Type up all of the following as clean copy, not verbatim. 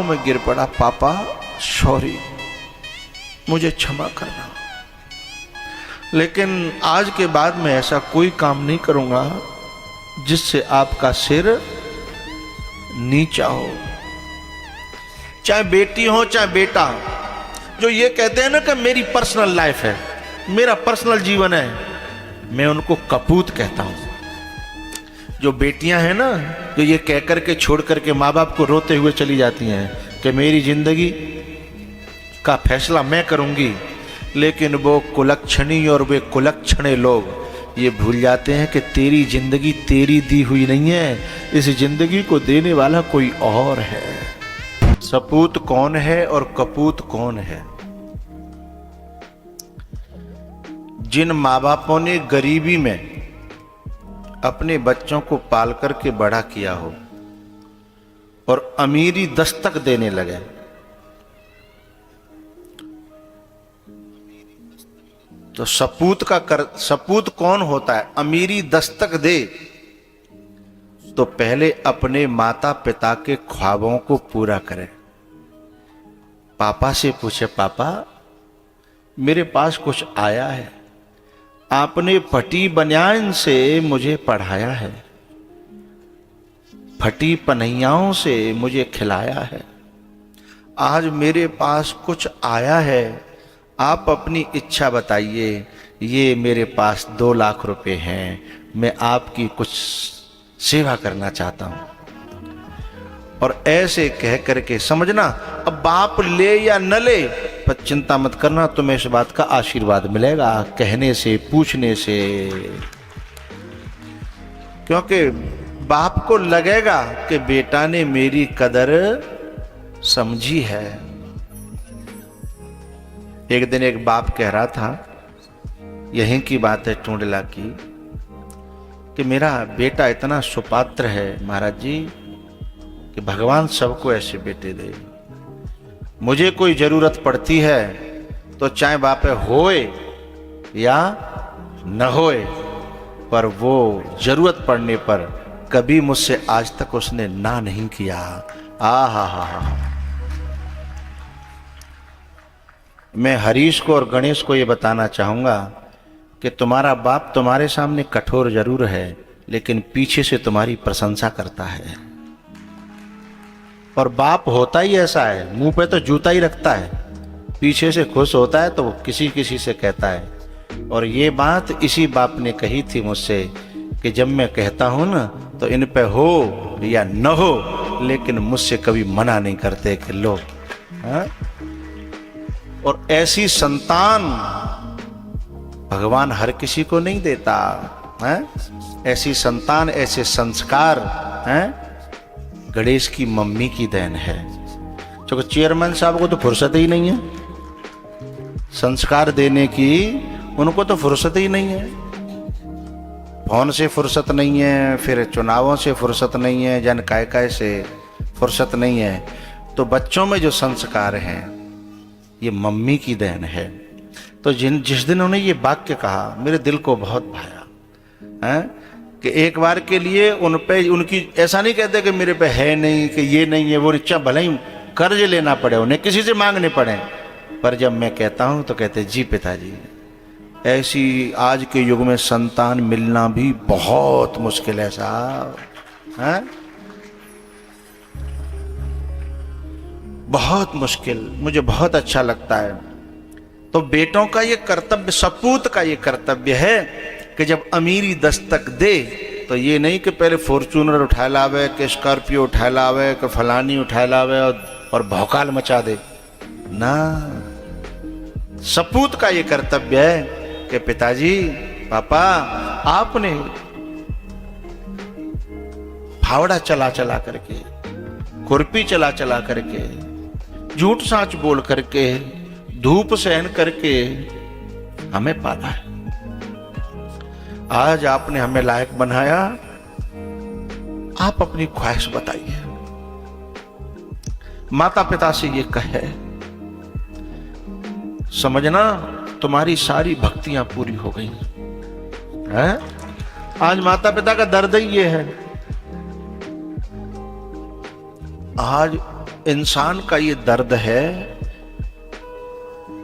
मैं गिर पड़ा, पापा सॉरी, मुझे क्षमा करना, लेकिन आज के बाद मैं ऐसा कोई काम नहीं करूंगा जिससे आपका सिर नीचा हो। चाहे बेटी हो चाहे बेटा, जो ये कहते हैं ना कि मेरी पर्सनल लाइफ है, मेरा पर्सनल जीवन है, मैं उनको कपूत कहता हूं। जो बेटियां हैं ना, जो ये कह करके छोड़ करके माँ बाप को रोते हुए चली जाती हैं कि मेरी जिंदगी का फैसला मैं करूंगी, लेकिन वो कुलक्षणी और वे कुलक्षणे लोग ये भूल जाते हैं कि तेरी जिंदगी तेरी दी हुई नहीं है, इस जिंदगी को देने वाला कोई और है। सपूत कौन है और कपूत कौन है? जिन माँ बापों ने गरीबी में अपने बच्चों को पाल करके बड़ा किया हो और अमीरी दस्तक देने लगे, तो सपूत कौन होता है? अमीरी दस्तक दे तो पहले अपने माता पिता के ख्वाबों को पूरा करे। पापा से पूछे, पापा मेरे पास कुछ आया है, आपने फटी बनियान से मुझे पढ़ाया है, फटी पनैयाओं से मुझे खिलाया है, आज मेरे पास कुछ आया है, आप अपनी इच्छा बताइए, ये मेरे पास 2 लाख रुपए हैं, मैं आपकी कुछ सेवा करना चाहता हूं। और ऐसे कह करके समझना, अब बाप ले या न ले पर चिंता मत करना, तुम्हें इस बात का आशीर्वाद मिलेगा कहने से, पूछने से, क्योंकि बाप को लगेगा कि बेटा ने मेरी कदर समझी है। एक दिन एक बाप कह रहा था, यहीं की बात है टूंडला की, कि मेरा बेटा इतना सुपात्र है महाराज जी कि भगवान सबको ऐसे बेटे दे। मुझे कोई जरूरत पड़ती है तो चाहे बाप होए या न होए, पर वो जरूरत पड़ने पर कभी मुझसे आज तक उसने ना नहीं किया। हा। मैं हरीश को और गणेश को ये बताना चाहूंगा कि तुम्हारा बाप तुम्हारे सामने कठोर जरूर है, लेकिन पीछे से तुम्हारी प्रशंसा करता है। और बाप होता ही ऐसा है, मुंह पे तो जूता ही रखता है, पीछे से खुश होता है तो किसी किसी से कहता है। और ये बात इसी बाप ने कही थी मुझसे कि जब मैं कहता हूं ना तो इन पे हो या न हो, लेकिन मुझसे कभी मना नहीं करते कि लो। हाँ? और ऐसी संतान भगवान हर किसी को नहीं देता है। ऐसी संतान, ऐसे संस्कार हैं, गणेश की मम्मी की देन है। क्योंकि चेयरमैन साहब को तो फुर्सत ही नहीं है संस्कार देने की, उनको तो फुर्सत ही नहीं है। फोन से फुर्सत नहीं है, फिर चुनावों से फुर्सत नहीं है, जन काय से फुर्सत नहीं है। तो बच्चों में जो संस्कार हैं ये मम्मी की देन है। तो जिस दिन उन्होंने ये वाक्य कहा मेरे दिल को बहुत भाया है कि एक बार के लिए उन पे उनकी ऐसा नहीं कहते कि मेरे पे है नहीं, कि ये नहीं है, वो इच्छा भले ही कर्ज लेना पड़े, उन्हें किसी से मांगने पड़े, पर जब मैं कहता हूं तो कहते जी पिताजी। ऐसी आज के युग में संतान मिलना भी बहुत मुश्किल है साहब, है बहुत मुश्किल। मुझे बहुत अच्छा लगता है। तो बेटों का ये कर्तव्य, सपूत का ये कर्तव्य है कि जब अमीरी दस्तक दे तो ये नहीं कि पहले फॉर्च्यूनर उठा लावे, कि स्कॉर्पियो उठा लावे, कि फलानी उठा लावे और भौकाल मचा दे ना। सपूत का ये कर्तव्य है कि पिताजी, पापा, आपने फावड़ा चला चला करके, खुरपी चला चला करके, झूठ साच बोल करके, धूप सहन करके हमें पाला है। आज आपने हमें लायक बनाया, आप अपनी ख्वाहिश बताइए। माता पिता से ये कहे, समझना तुम्हारी सारी भक्तियां पूरी हो गई हैं। आज माता पिता का दर्द ही ये है। आज इंसान का ये दर्द है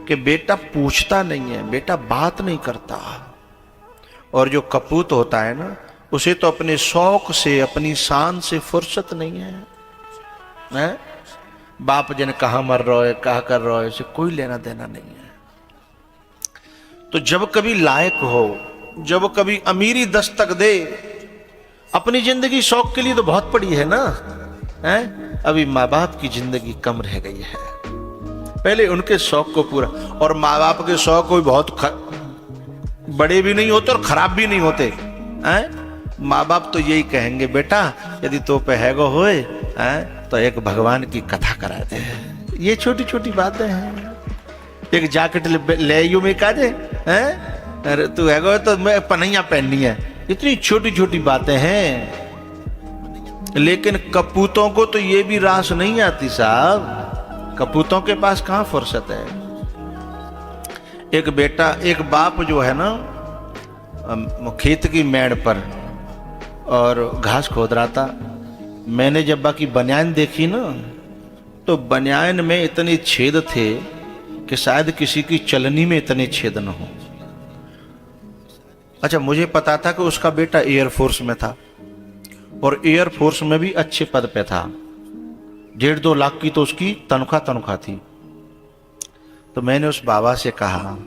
कि बेटा पूछता नहीं है, बेटा बात नहीं करता। और जो कपूत होता है ना, उसे तो अपने शौक से, अपनी शान से फुर्सत नहीं है? बाप जन कहाँ मर रहा है, कहाँ कर रहा है, इसे कोई लेना देना नहीं है। तो जब कभी लायक हो, जब कभी अमीरी दस्तक दे, अपनी जिंदगी शौक के लिए तो बहुत पड़ी है ना, हैं? अभी माँ बाप की जिंदगी कम रह गई है। पहले उनके शौक को पूरा, और माँ बाप के शौक कोई बहुत बड़े भी नहीं होते और खराब भी नहीं होते, हैं? माँ बाप तो यही कहेंगे, बेटा यदि तो पे हैगो होए, हैं, तो एक भगवान की कथा करा दे। ये छोटी छोटी बातें हैं। एक जैकेट ले यू में काजे, हैं? अरे तू हैगो तो मैं पनैया पहननी है। इतनी छोटी छोटी बातें हैं। लेकिन कपूतों को तो ये भी रास नहीं आती साहब। कपूतों के पास कहाँ फुर्सत है। एक बेटा, एक बाप जो है ना, खेत की मेड़ पर और घास खोद रहा था। मैंने जब बाकी बनियान देखी ना, तो बनियान में इतने छेद थे कि शायद किसी की चलनी में इतने छेद न हो। अच्छा, मुझे पता था कि उसका बेटा एयरफोर्स में था और एयरफोर्स में भी अच्छे पद पे था। 1.5-2 लाख की तो उसकी तनख्वाह थी। तो मैंने उस बाबा से कहा,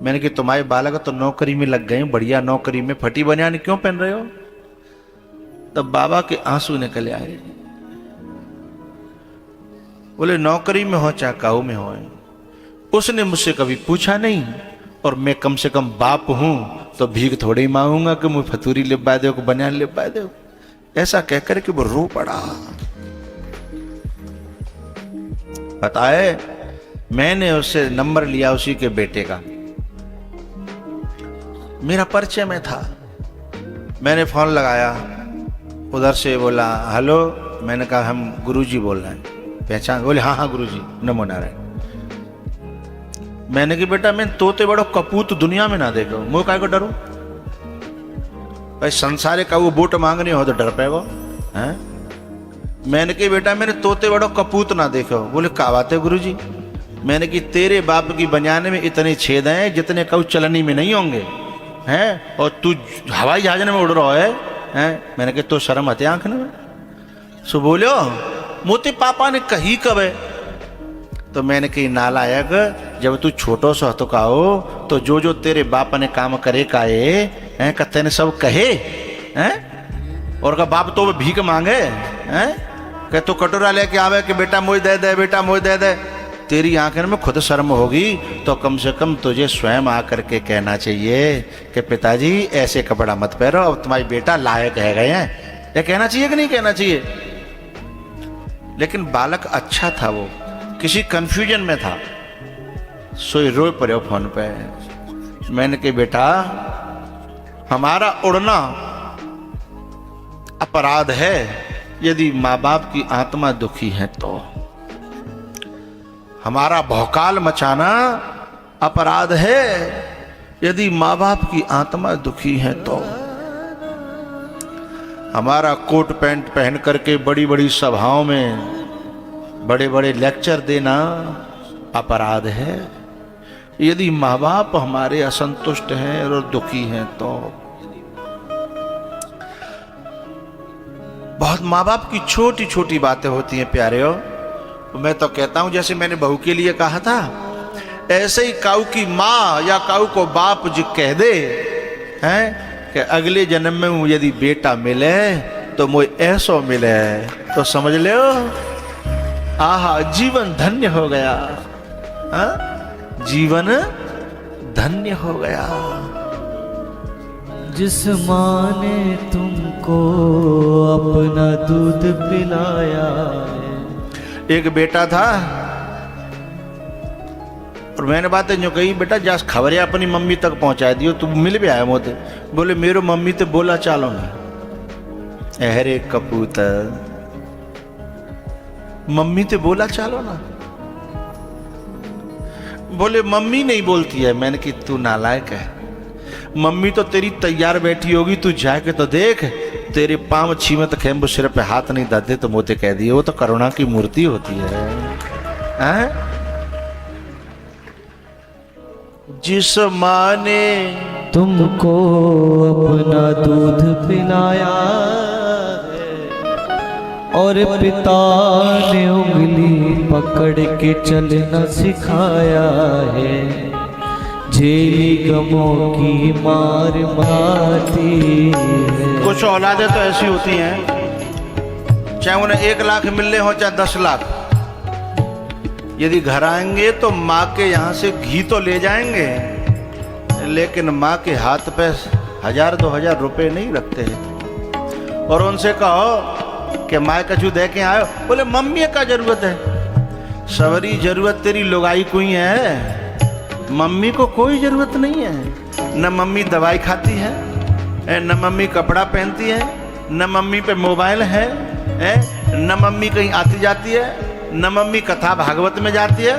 मैंने कि तुम्हारे बालक तो नौकरी में लग गए, बढ़िया नौकरी में, फटी बनियान क्यों पहन रहे हो? तब बाबा के आंसू निकल आए। बोले नौकरी में हो चाहे काऊ में हो, उसने मुझसे कभी पूछा नहीं, और मैं कम से कम बाप हूं तो भीख थोड़ी ही मांगूंगा कि मुझे फतूरी लिपा दो, को बनियान लिपा दो। ऐसा कहकर के वो रो पड़ा। पता है, मैंने उससे नंबर लिया उसी के बेटे का, मेरा परिचय में था। मैंने फोन लगाया, उधर से बोला हेलो। मैंने कहा हम गुरुजी बोल रहे हैं, पहचान? बोले हाँ गुरुजी, नमो नारायण। मैंने कहा बेटा मैं तोते बड़ो कपूत दुनिया में ना देखो, मुझे काय को डरो? भाई संसारे का वो वोट मांगने हो तो डर पाएगो, हैं? मैंने कहा बेटा मेरे तोते बड़ो कपूत ना देखो। बोले क्या बात है गुरुजी? मैंने कि तेरे बाप की बनियान में इतने छेद हैं जितने कऊ चलनी में नहीं होंगे, हैं? और तू हवाई जहाज में उड़ रहा है? मैंने कहा तो शर्म आती आंख में? सो बोलो मोते पापा ने कही कब है? तो मैंने कही नालायक, जब तू छोटो सा तो कहो तो जो जो तेरे बाप ने काम करे काए, हैं? कत्ते ने सब कहे, हैं? और का बाप तो भीख मांगे, हैं? कह तो कटोरा लेके आवे कि बेटा मुझे दे दे, बेटा मुझे दे दे। तेरी आंखें में खुद शर्म होगी तो कम से कम तुझे स्वयं आकर के कहना चाहिए कि पिताजी ऐसे कपड़ा मत पहनो, अब तुम्हारी बेटा लायक है गए हैं। ये कहना चाहिए कि नहीं कहना चाहिए? लेकिन बालक अच्छा था, वो किसी कंफ्यूजन में था, सोई रो पड़े फोन पे। मैंने कहा बेटा हमारा उड़ना अपराध है यदि माँ बाप की आत्मा दुखी है तो, हमारा भौकाल मचाना अपराध है यदि माँ बाप की आत्मा दुखी है तो, हमारा कोट पैंट पहन करके बड़ी बड़ी सभाओं में बड़े बड़े लेक्चर देना अपराध है यदि माँ बाप हमारे असंतुष्ट हैं और दुखी हैं तो। बहुत माँ बाप की छोटी छोटी बातें होती हैं प्यारे। मैं तो कहता हूं जैसे मैंने बहू के लिए कहा था, ऐसे ही काऊ की माँ या काऊ को बाप जो कह दे, हैं, कि अगले जन्म में यदि बेटा मिले तो मुझे ऐसो मिले, तो समझ लो आहा जीवन धन्य हो गया। हा? जीवन धन्य हो गया। जिस माँ ने तुमको अपना दूध पिलाया। एक बेटा था और मैंने बातें जो कही, बेटा जास खबरें अपनी मम्मी तक पहुंचा दियो, तू मिल भी आया मोते। बोले मेरो मम्मी तो बोला चालो ना। अरे कबूतर, मम्मी तो बोला चालो ना। बोले मम्मी नहीं बोलती है। मैंने कि तू नालायक है, मम्मी तो तेरी तैयार बैठी होगी, तू जाके तो देख तेरे पाँव छीमत खेम सिर पे हाथ नहीं दाते तो मोते कह दिए, वो तो करुणा की मूर्ति होती है, हैं? जिस माँ ने तुमको अपना दूध पिलाया है और पिता ने उंगली पकड़ के चलना सिखाया है, झेली गमों की मार मारती है। कुछ औलादें तो ऐसी होती हैं, चाहे उन्हें 1 लाख मिलने हो चाहे 10 लाख, यदि घर आएंगे तो माँ के यहाँ से घी तो ले जाएंगे, लेकिन माँ के हाथ पे 1000-2000 रुपए नहीं रखते हैं। और उनसे कहो कि माँ कछु दे के आयो, बोले मम्मी का जरूरत है। सवरी जरूरत तेरी लुगाई कोई है, मम्मी को कोई जरूरत नहीं है। न मम्मी दवाई खाती है, न मम्मी कपड़ा पहनती है, न मम्मी पे मोबाइल है, न मम्मी कहीं आती जाती है, न मम्मी कथा भागवत में जाती है,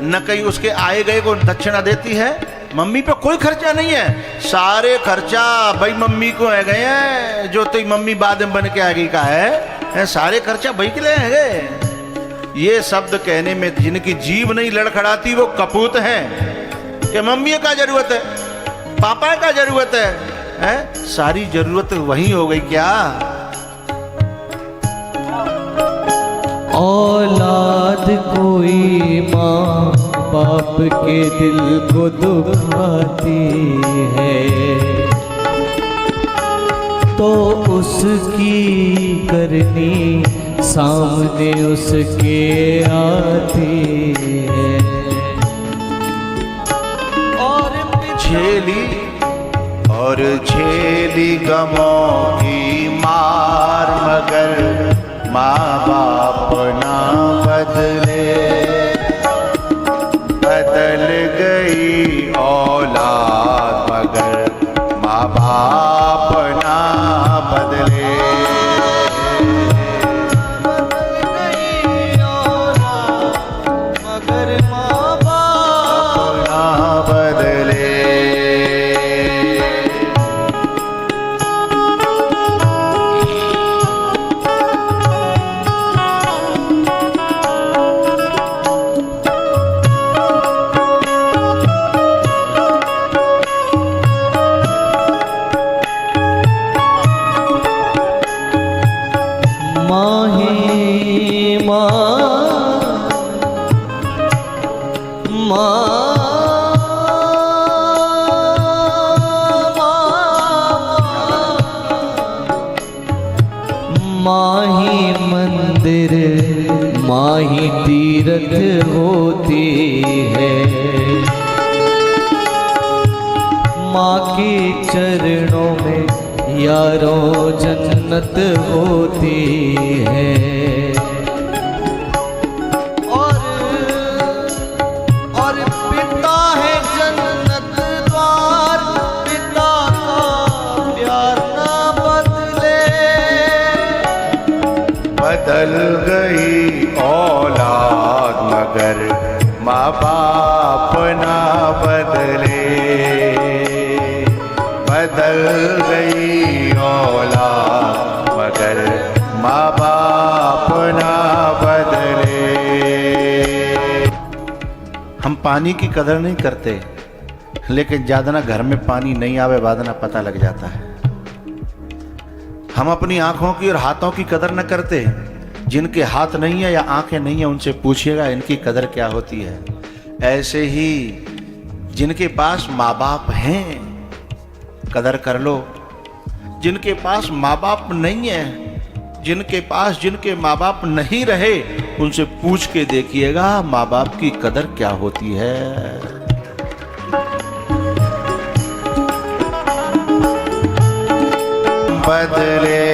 न कहीं उसके आए गए को दक्षिणा देती है। मम्मी पे कोई खर्चा नहीं है, सारे खर्चा भाई मम्मी को है गए हैं। जो तो मम्मी बाद में बन के आगे का है, सारे खर्चा भाई के लिए है गए। ये शब्द कहने में जिनकी जीभ नहीं लड़खड़ाती वो कपूत हैं कि मम्मी का जरूरत है, पापा का जरूरत है? सारी जरूरत वही हो गई क्या? औलाद कोई माँ बाप के दिल को दुखाती है तो उसकी करनी सामने उसके आती है। और झेली गमों की मार मगर माँ बाप ना बदले, बदल गई औलाद मगर माँ बाप ना बदले। मगर माँ बाप ना बदले। माही मंदिर माही तीरथ होती है, माँ के चरणों में यारों जन्नत होती है। और पिता है जन्नत द्वार, पिता का प्यार ना बदले। बदल गई औलाद मगर माँ बाप ना बदले, बदल गई औलाद मगर माँ बाप ना बदले। हम पानी की कदर नहीं करते, लेकिन ज्यादा ना घर में पानी नहीं आवे बाद ना पता लग जाता है। हम अपनी आंखों की और हाथों की कदर न करते, जिनके हाथ नहीं है या आंखें नहीं है उनसे पूछिएगा इनकी कदर क्या होती है। ऐसे ही जिनके पास माँ बाप हैं कदर कर लो, जिनके पास माँ बाप नहीं है, जिनके माँ बाप नहीं रहे उनसे पूछ के देखिएगा माँ बाप की कदर क्या होती है। बदले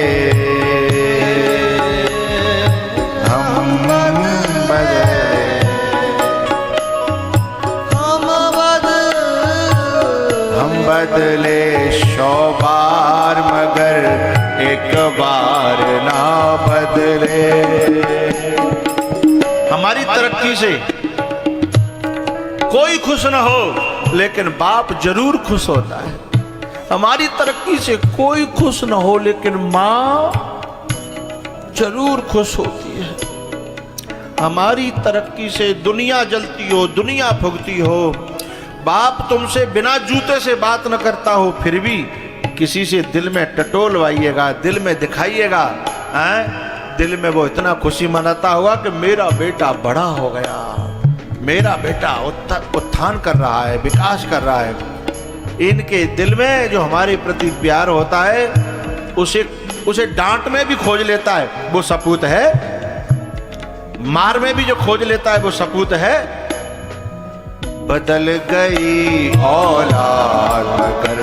हम बदले 100 बार मगर एक बार ना बदले। हमारी तरक्की से कोई खुश ना हो, लेकिन बाप जरूर खुश होता है। हमारी तरक्की से कोई खुश न हो, लेकिन माँ जरूर खुश होती है। हमारी तरक्की से दुनिया जलती हो, दुनिया भुगती हो, बाप तुमसे बिना जूते से बात न करता हो, फिर भी किसी से दिल में टटोलवाइएगा, दिल में दिखाइएगा, दिल में वो इतना खुशी मनाता होगा कि मेरा बेटा बड़ा हो गया, मेरा बेटा उत्थान कर रहा है, विकास कर रहा है। इनके दिल में जो हमारे प्रति प्यार होता है उसे डांट में भी खोज लेता है, वो सपूत है। मार में भी जो खोज लेता है वो सपूत है। बदल गई औलाद कर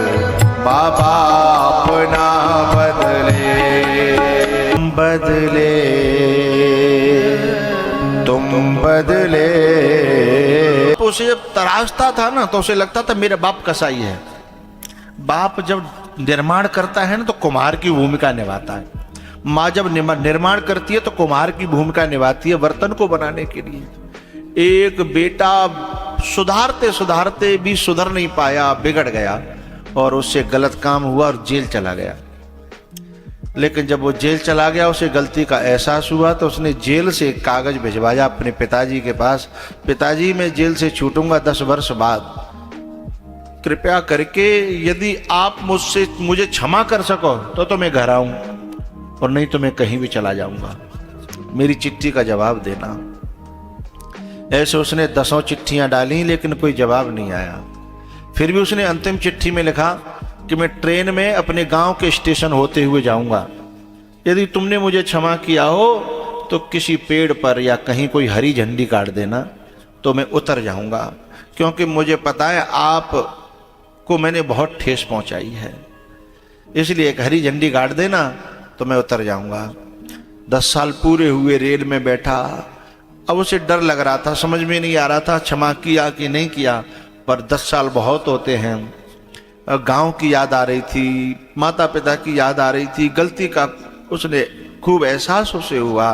बाबा अपना बदले, बदले तुम बदले। तो उसे जब तराशता था ना, तो उसे लगता था मेरा बाप कसाई है। बाप जब निर्माण करता है ना तो कुम्हार की भूमिका निभाता है। माँ जब निर्माण करती है तो कुम्हार की भूमिका निभाती है बर्तन को बनाने के लिए। एक बेटा सुधारते सुधारते भी सुधर नहीं पाया, बिगड़ गया और उससे गलत काम हुआ और जेल चला गया। लेकिन जब वो जेल चला गया, उसे गलती का एहसास हुआ, तो उसने जेल से एक कागज भिजवाया अपने पिताजी के पास। पिताजी, मैं जेल से छूटूंगा 10 वर्ष बाद, कृपया करके यदि आप मुझे क्षमा कर सको तो मैं घर आऊं, और नहीं तो मैं कहीं भी चला जाऊंगा। मेरी चिट्ठी का जवाब देना। ऐसे उसने 10 चिट्ठियां डाली, लेकिन कोई जवाब नहीं आया। फिर भी उसने अंतिम चिट्ठी में लिखा कि मैं ट्रेन में अपने गांव के स्टेशन होते हुए जाऊंगा। यदि तुमने मुझे क्षमा किया हो तो किसी पेड़ पर या कहीं कोई हरी झंडी काट देना, तो मैं उतर जाऊंगा, क्योंकि मुझे पता है आप को मैंने बहुत ठेस पहुंचाई है। इसलिए एक हरी झंडी गाड़ देना तो मैं उतर जाऊंगा। 10 साल पूरे हुए रेल में बैठा। अब उसे डर लग रहा था, समझ में नहीं आ रहा था क्षमा किया कि नहीं किया, पर 10 साल बहुत होते हैं। गांव की याद आ रही थी, माता पिता की याद आ रही थी, गलती का उसने खूब एहसास उसे हुआ।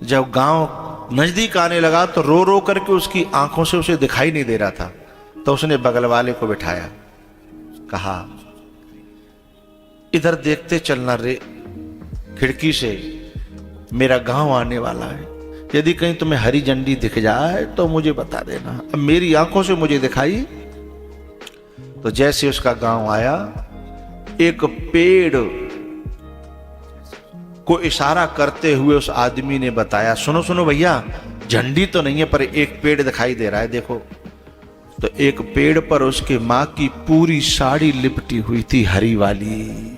जब गांव नजदीक आने लगा तो रो रो करके उसकी आंखों से उसे दिखाई नहीं दे रहा था। तो उसने बगल वाले को बिठाया, कहा इधर देखते चलना रे, खिड़की से मेरा गांव आने वाला है। यदि कहीं तुम्हें हरी झंडी दिख जाए तो मुझे बता देना। अब मेरी आंखों से मुझे दिखाई। तो जैसे उसका गांव आया, एक पेड़ को इशारा करते हुए उस आदमी ने बताया, सुनो सुनो भैया, झंडी तो नहीं है पर एक पेड़ दिखाई दे रहा है, देखो। तो एक पेड़ पर उसके माँ की पूरी साड़ी लिपटी हुई थी, हरी वाली।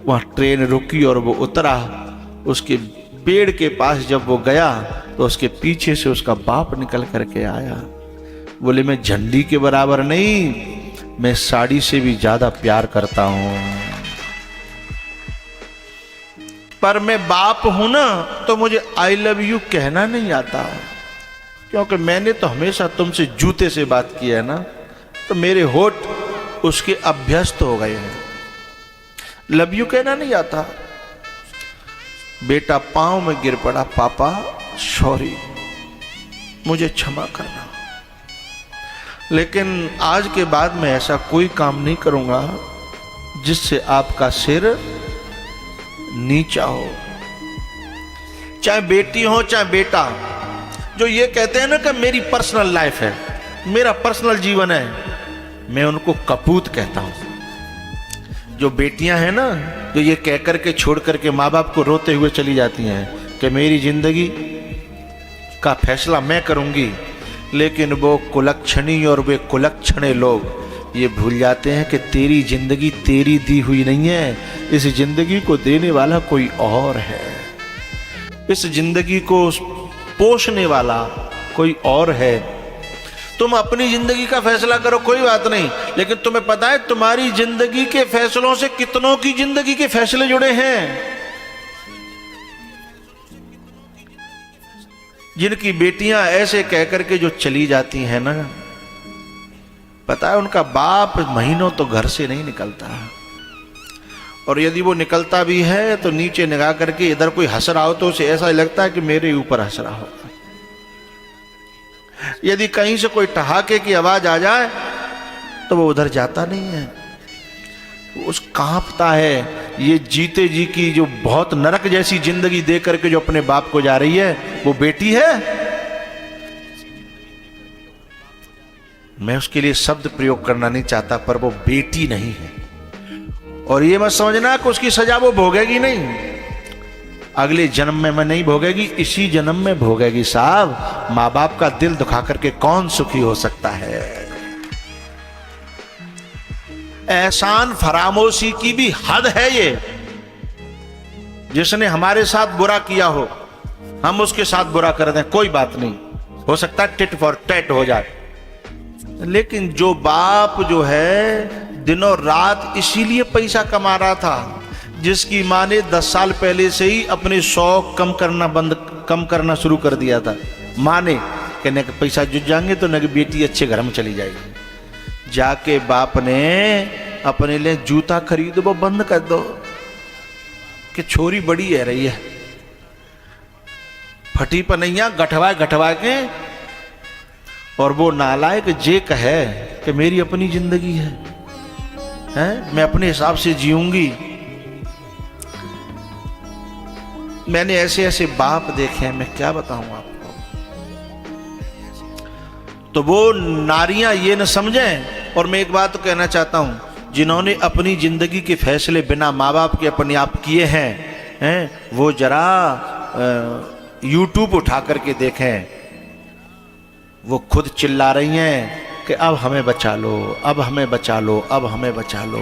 वहां ट्रेन रुकी और वो उतरा। उसके पेड़ के पास जब वो गया तो उसके पीछे से उसका बाप निकल करके आया। बोले मैं झंडी के बराबर नहीं, मैं साड़ी से भी ज्यादा प्यार करता हूं, पर मैं बाप हूं ना, तो मुझे आई लव यू कहना नहीं आता, क्योंकि मैंने तो हमेशा तुमसे जूते से बात की है ना, तो मेरे होठ उसके अभ्यस्त हो गए हैं। लव यू कहना नहीं आता। बेटा पांव में गिर पड़ा, पापा सॉरी, मुझे क्षमा करना, लेकिन आज के बाद मैं ऐसा कोई काम नहीं करूंगा जिससे आपका सिर नीचा हो। चाहे बेटी हो चाहे बेटा, जो ये कहते हैं ना कि मेरी पर्सनल लाइफ है, मेरा पर्सनल जीवन है, मैं उनको कपूत कहता हूं। जो बेटियां हैं ना, जो ये कह करके छोड़ करके माँ बाप को रोते हुए चली जाती हैं कि मेरी जिंदगी का फैसला मैं करूंगी, लेकिन वो कुलक्षणी और वे कुलक्षणे लोग ये भूल जाते हैं कि तेरी जिंदगी तेरी दी हुई नहीं है, इस जिंदगी को देने वाला कोई और है, इस जिंदगी को पोषने वाला कोई और है। तुम अपनी जिंदगी का फैसला करो, कोई बात नहीं, लेकिन तुम्हें पता है तुम्हारी जिंदगी के फैसलों से कितनों की जिंदगी के फैसले जुड़े हैं। जिनकी बेटियां ऐसे कह करके जो चली जाती हैं ना, पता है उनका बाप महीनों तो घर से नहीं निकलता, और यदि वो निकलता भी है तो नीचे निगाह करके इधर कोई हंस रहा हो तो उसे ऐसा लगता है कि मेरे ऊपर हंस रहा होगा। यदि कहीं से कोई ठहाके की आवाज आ जाए तो वो उधर जाता नहीं है। उस कांपता है। ये जीते जी की जो बहुत नरक जैसी जिंदगी दे करके जो अपने बाप को जा रही है, वो बेटी है। मैं उसके लिए शब्द प्रयोग करना नहीं चाहता, पर वो बेटी नहीं है। और ये मत समझना कि उसकी सजा वो भोगेगी नहीं, अगले जन्म में मैं नहीं भोगेगी, इसी जन्म में भोगेगी। साहब, माँ बाप का दिल दुखा करके कौन सुखी हो सकता है। एहसान फरामोशी की भी हद है। ये जिसने हमारे साथ बुरा किया हो, हम उसके साथ बुरा कर दें, कोई बात नहीं, हो सकता है टिट फॉर टैट हो जाए। लेकिन जो बाप जो है दिनों रात इसीलिए पैसा कमा रहा था, जिसकी माँ ने 10 साल पहले से ही अपने शौक कम करना शुरू कर दिया था। माँ ने कहने का पैसा जुट जाएंगे तो न बेटी अच्छे घर में चली जाएगी। जाके बाप ने अपने लिए जूता खरीद वो बंद कर दो कि छोरी बड़ी है रही है, फटी पनैया गठवा के। और वो नालायक जे कहे कि मेरी अपनी जिंदगी है, मैं अपने हिसाब से जीऊंगी। मैंने ऐसे ऐसे बाप देखे हैं, मैं क्या बताऊं आपको। तो वो नारियां ये न समझें। और मैं एक बात तो कहना चाहता हूं, जिन्होंने अपनी जिंदगी के फैसले बिना माँ बाप के अपने आप किए हैं, वो जरा यूट्यूब उठा करके देखें। वो खुद चिल्ला रही हैं कि अब हमें बचा लो, अब हमें बचा लो, अब हमें बचा लो।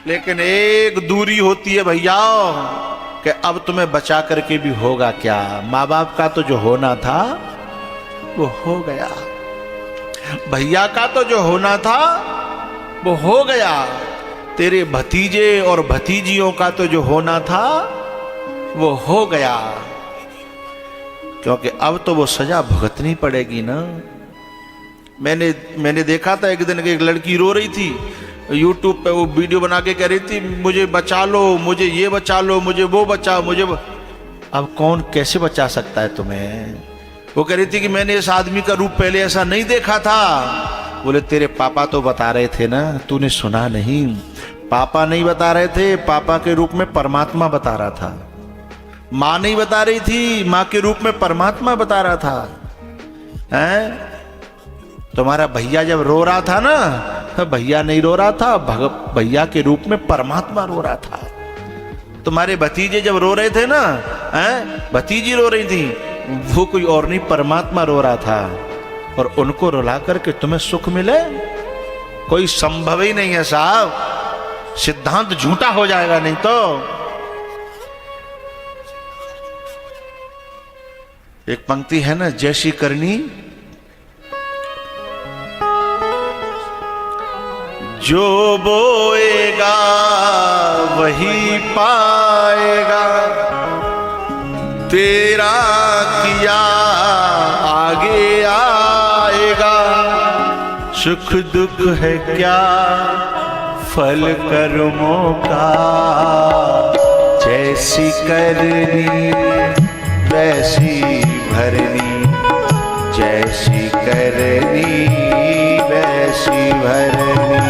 लेकिन एक दूरी होती है भैया कि अब तुम्हें बचा करके भी होगा क्या। माँ बाप का तो जो होना था वो हो गया, भैया का तो जो होना था वो हो गया, तेरे भतीजे और भतीजियों का तो जो होना था वो हो गया। क्योंकि अब तो वो सजा भुगतनी पड़ेगी ना। मैंने देखा था एक दिन एक लड़की रो रही थी यूट्यूब पे, वो वीडियो बना के कह रही थी मुझे बचा लो, मुझे ये बचा लो, मुझे वो बचाओ, अब कौन कैसे बचा सकता है तुम्हें। वो कह रही थी कि मैंने इस आदमी का रूप पहले ऐसा नहीं देखा था। बोले तेरे पापा तो बता रहे थे ना, तूने सुना नहीं। पापा नहीं बता रहे थे, पापा के रूप में परमात्मा बता रहा था। माँ नहीं बता रही थी, माँ के रूप में परमात्मा बता रहा था। हैं? तुम्हारा भैया जब रो रहा था ना, तो भैया नहीं रो रहा था, भैया के रूप में परमात्मा रो रहा था। तुम्हारे भतीजे जब रो रहे थे ना, भतीजी रो रही थी, वो कोई और नहीं परमात्मा रो रहा था। और उनको रुला करके तुम्हें सुख मिले, कोई संभव ही नहीं है साहब। सिद्धांत झूठा हो जाएगा नहीं तो। एक पंक्ति है ना, जैसी करनी जो बोएगा वही पाएगा, तेरा किया आगे आएगा। सुख दुख है क्या फल कर्मों का, जैसी करनी वैसी भरनी, जैसी करनी वैसी भरनी।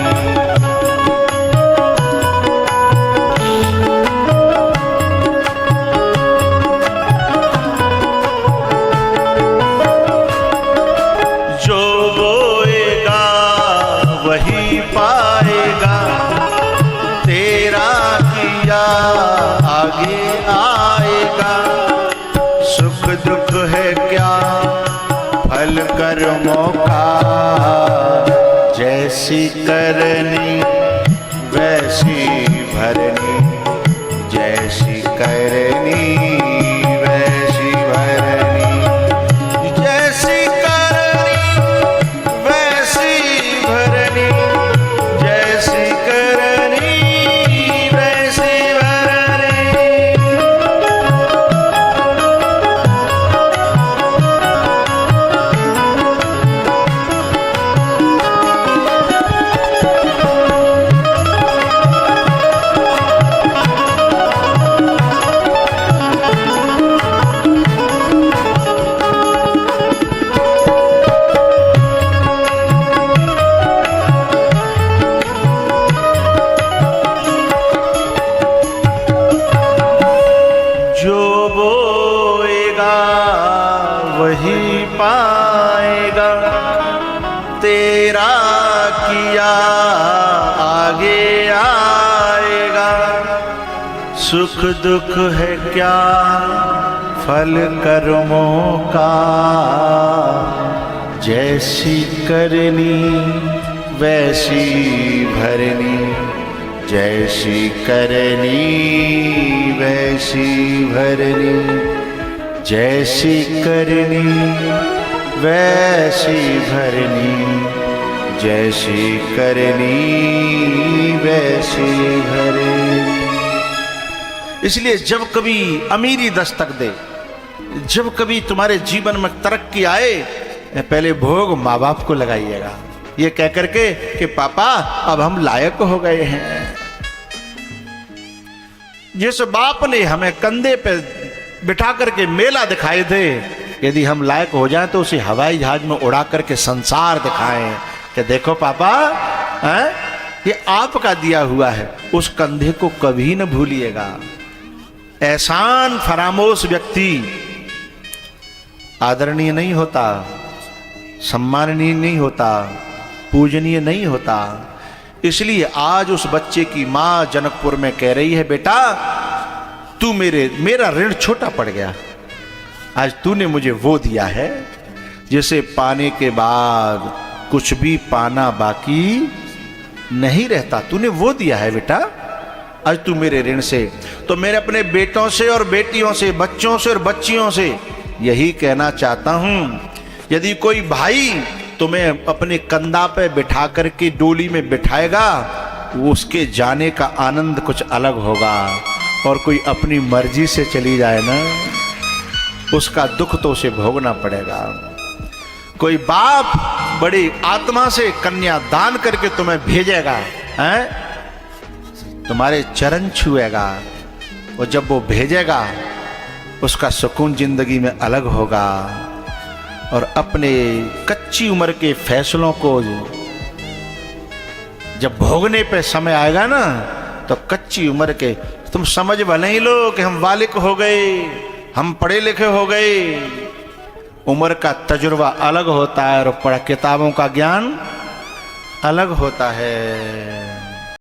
जो बोएगा वही पाएगा, तेरा किया आगे आएगा। सुख दुख है क्या फल कर्मों का, जैसी करनी वैसी भरनी, जैसी करनी वैसी भरनी, जैसी करनी वैसी भरनी, जैसी करनी वैसी भरनी। सुख दुख है क्या फल कर्मों का, जैसी करनी वैसी भरनी, जैसी करनी वैसी भरनी, जैसी करनी वैसी भरनी, जैसी करनी वैसी भरनी। इसलिए जब कभी अमीरी दस्तक दे, जब कभी तुम्हारे जीवन में तरक्की आए, पहले भोग माँ बाप को लगाइएगा, ये कह करके कि पापा अब हम लायक हो गए हैं। जिस बाप ने हमें कंधे पे बिठा करके मेला दिखाए थे, यदि हम लायक हो जाएं तो उसे हवाई जहाज में उड़ा करके संसार दिखाएं कि देखो पापा ये आपका दिया हुआ है। उस कंधे को कभी न भूलिएगा। एहसान फरामोश व्यक्ति आदरणीय नहीं होता, सम्माननीय नहीं होता, पूजनीय नहीं होता। इसलिए आज उस बच्चे की मां जनकपुर में कह रही है, बेटा तू मेरा ऋण छोटा पड़ गया, आज तूने मुझे वो दिया है जिसे पाने के बाद कुछ भी पाना बाकी नहीं रहता। तूने वो दिया है बेटा, आज तू मेरे ऋण से। तो मेरे अपने बेटों से और बेटियों से, बच्चों से और बच्चियों से यही कहना चाहता हूं, यदि कोई भाई तुम्हें अपने कंधा पे बिठा करके डोली में बिठाएगा, वो उसके जाने का आनंद कुछ अलग होगा। और कोई अपनी मर्जी से चली जाए ना, उसका दुख तो उसे भोगना पड़ेगा। कोई बाप बड़ी आत्मा से कन्या दान करके तुम्हें भेजेगा, हैं? तुम्हारे चरण छुएगा, और जब वो भेजेगा उसका सुकून जिंदगी में अलग होगा। और अपने कच्ची उम्र के फैसलों को जब भोगने पे समय आएगा ना, तो कच्ची उम्र के तुम समझ भले ही लो कि हम बालिक हो गए, हम पढ़े लिखे हो गए। उम्र का तजुर्बा अलग होता है और किताबों का ज्ञान अलग होता है।